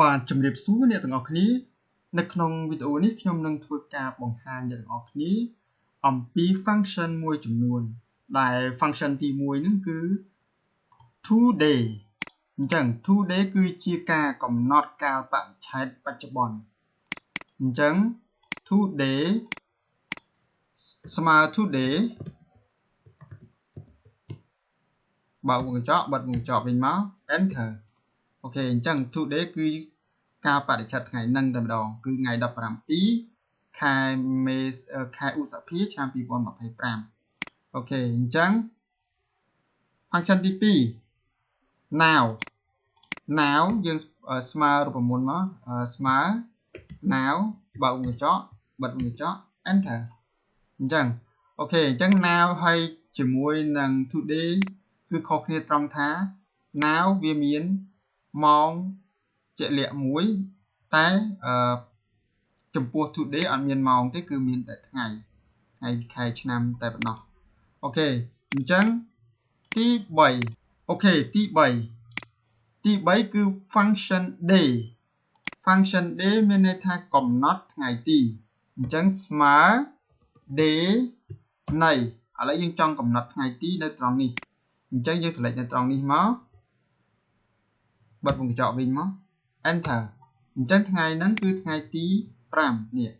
បាទជំរាបសួរអ្នកទាំងអស់គ្នានៅក្នុងវីដេអូនេះខ្ញុំនឹងធ្វើការបង្ហាញអ្នកទាំងអស់គ្នាអំពី function មួយចំនួនដែល function ទី1ហ្នឹងគឺ today អញ្ចឹង today គឺជាការកំណត់កាលបរិច្ឆេទបច្ចុប្បន្នអញ្ចឹង today ស្មើ today បើកវងកញ្ចក់បិទវងកញ្ចក់វិញមក enter អូខេអញ្ចឹង today គឺកាលបរិច្ឆេទថ្ងៃហ្នឹងតែម្ដងគឺថ្ងៃ17ខែឧសភាឆ្នាំ2025អូខេអញ្ចឹង function ទី2 now យើងស្មើរូបមន្តមកស្មើ now បើកវងកញ្ចក់បិទវងកញ្ចក់ enter អញ្ចឹងអូខេអញ្ចឹង now ហើយជាមួយនឹង today គឺខុសគ្នាត្រង់ថា now វាមានម៉ោងជាក់លាក់មួយតែចំពោះ today អត់មានម៉ោងទេគឺមានតែថ្ងៃខែឆ្នាំតែប៉ុណ្ណោះអូខេអញ្ចឹងទី3អូខេទី3គឺ function day មានន័យថាកំណត់ថ្ងៃទីអញ្ចឹងស្មើ day នៃឥឡូវយើងចង់កំណត់ថ្ងៃទីនៅត្រង់នេះអញ្ចឹងយើង select នៅត្រង់នេះមកបិទវងកញ្ចក់វិញមក enter អញ្ចឹងថ្ងៃហ្នឹងគឺថ្ងៃទី5នេះ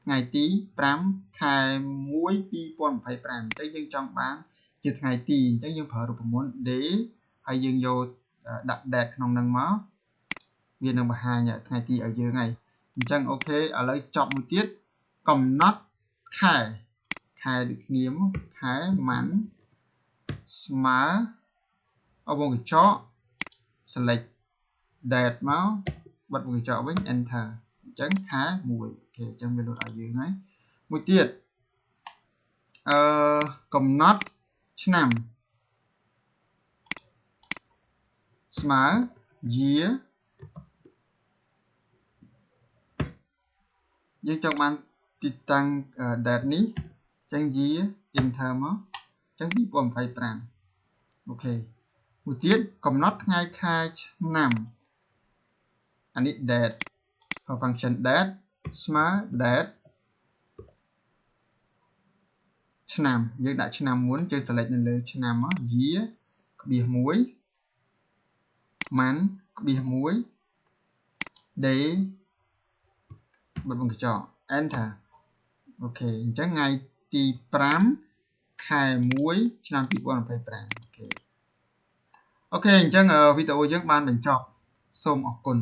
ថ្ងៃទី5ខែ1 2025អញ្ចឹងយើងចង់បានជាថ្ងៃទីអញ្ចឹងយើងប្រើរូបមន្ត day ហើយយើងយកដាក់ date ក្នុងហ្នឹងមកវានឹងបង្ហាញថ្ងៃទីឲ្យយើងហើយអញ្ចឹងអូខេឥឡូវចប់មួយទៀតកំណត់ខែដូចគ្នាមកខែម៉ាន់ស្មើវងកញ្ចក់ select date មកបិទវងកញ្ចក់វិញ enter អញ្ចឹងខែ1អូខេអញ្ចឹងវាលោតឲ្យយើងហើយមួយទៀតកំណត់ឆ្នាំស្មើ year យើងចង់បានទីតាំង date នេះអញ្ចឹង year enter មកអញ្ចឹង2025អូខេមួយទៀតកំណត់ថ្ងៃខែឆ្នាំអានេះ date function date ស្មើ date ឆ្នាំយើងដាក់ឆ្នាំមុនយើង select នៅលើឆ្នាំមក year ក្បៀស1 month ក្បៀស1 day បិទវងកញ្ចក់ enter អូខេអញ្ចឹងថ្ងៃទី5ខែ1ឆ្នាំ2025អូខេអញ្ចឹងវីដេអូយើងបានបញ្ចប់សូមអរគុណ